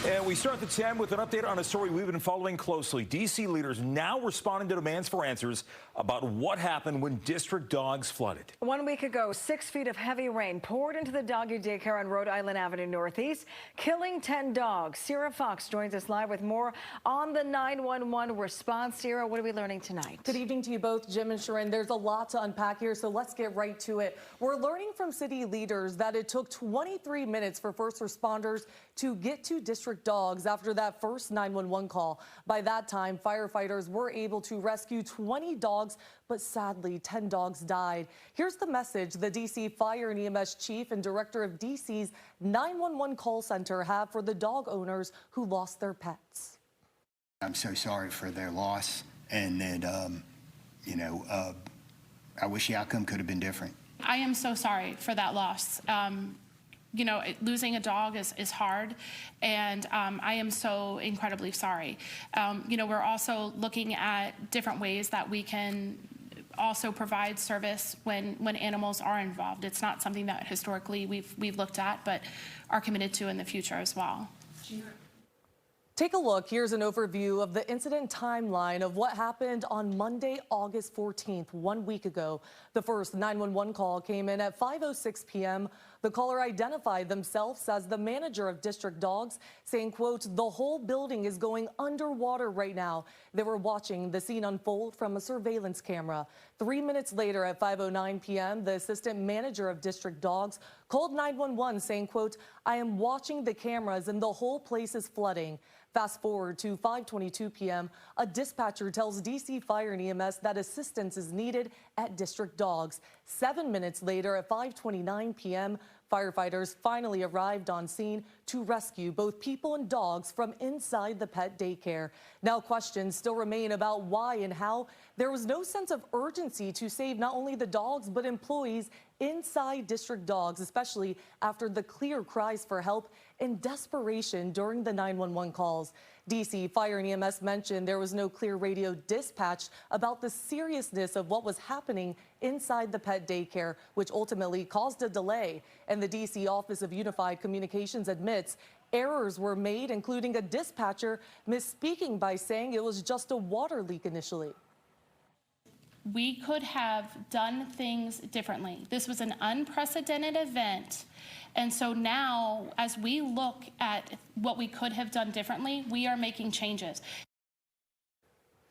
And we start the 10 with an update on a story we've been following closely. D.C. leaders now responding to demands for answers about what happened when district dogs flooded. 1 week ago, 6 feet of heavy rain poured into the doggy daycare on Rhode Island Avenue Northeast, killing 10 dogs. Sierra Fox joins us live with more on the 911 response. Sierra, what are we learning tonight? Good evening to you both, Jim and Sharon. There's a lot to unpack here, so let's get right to it. We're learning from city leaders that it took 23 minutes for first responders to get to district dogs after that first 911 call. By that time, firefighters were able to rescue 20 dogs, but sadly, 10 dogs died. Here's the message the D.C. Fire and EMS Chief and Director of D.C.'s 911 call center have for the dog owners who lost their pets. I'm so sorry for their loss, and that, I wish the outcome could have been different. I am so sorry for that loss. Losing a dog is hard, and I am so incredibly sorry. We're also looking at different ways that we can also provide service when animals are involved. It's not something that historically we've looked at, but are committed to in the future as well. Take a look. Here's an overview of the incident timeline of what happened on Monday, August 14th, 1 week ago. The first 911 call came in at 5:06 p.m. The caller identified themselves as the manager of district dogs, saying, quote, "The whole building is going underwater right now." They were watching the scene unfold from a surveillance camera. 3 minutes later at 5:09 p.m., the assistant manager of district dogs called 911 saying, quote, "I am watching the cameras and the whole place is flooding." Fast forward to 5:22 p.m., a dispatcher tells D.C. Fire and EMS that assistance is needed at district dogs. 7 minutes later at 5:29 p.m., firefighters finally arrived on scene to rescue both people and dogs from inside the pet daycare. Now questions still remain about why and how there was no sense of urgency to save not only the dogs but employees inside district dogs, especially after the clear cries for help and desperation during the 911 calls. D.C. Fire and EMS mentioned there was no clear radio dispatched about the seriousness of what was happening inside the pet daycare, which ultimately caused a delay. And the D.C. Office of Unified Communications admits errors were made, including a dispatcher misspeaking by saying it was just a water leak initially. We could have done things differently. This was an unprecedented event. And so now, as we look at what we could have done differently, we are making changes.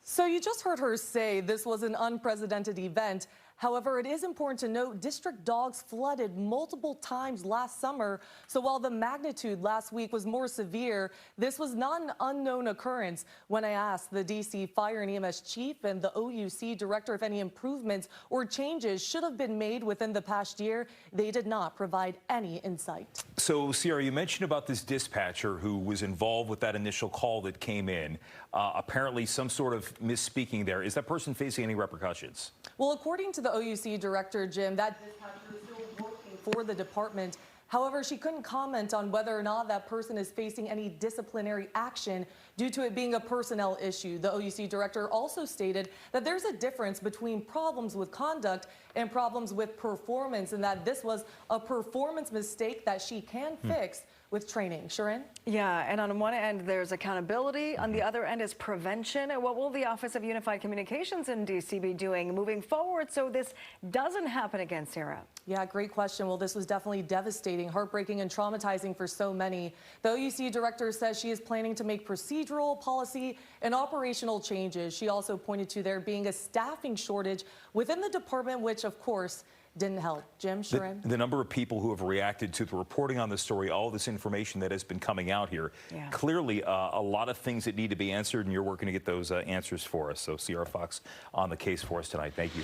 So you just heard her say this was an unprecedented event. However, it is important to note district dogs flooded multiple times last summer. So while the magnitude last week was more severe, this was not an unknown occurrence. When I asked the D.C. Fire and EMS Chief and the OUC Director if any improvements or changes should have been made within the past year, they did not provide any insight. So, Sierra, you mentioned about this dispatcher who was involved with that initial call that came in. Apparently some sort of misspeaking there. Is that person facing any repercussions? Well, according to the OUC Director, Jim, that dispatcher is still working for the department. However, she couldn't comment on whether or not that person is facing any disciplinary action due to it being a personnel issue. The OUC Director also stated that there's a difference between problems with conduct and problems with performance, and that this was a performance mistake that she can fix with training. Sharon? Yeah, and on one end, there's accountability. On the other end is prevention. And what will the Office of Unified Communications in D.C. be doing moving forward so this doesn't happen again, Sarah? Yeah, great question. Well, this was definitely devastating, heartbreaking, and traumatizing for so many. The OUC Director says she is planning to make procedural, policy, and operational changes. She also pointed to there being a staffing shortage within the department, which, of course, didn't help. Jim, Sharon? The number of people who have reacted to the reporting on the story, all this information that has been coming out here, clearly a lot of things that need to be answered, and you're working to get those answers for us. So Sierra Fox on the case for us tonight. Thank you.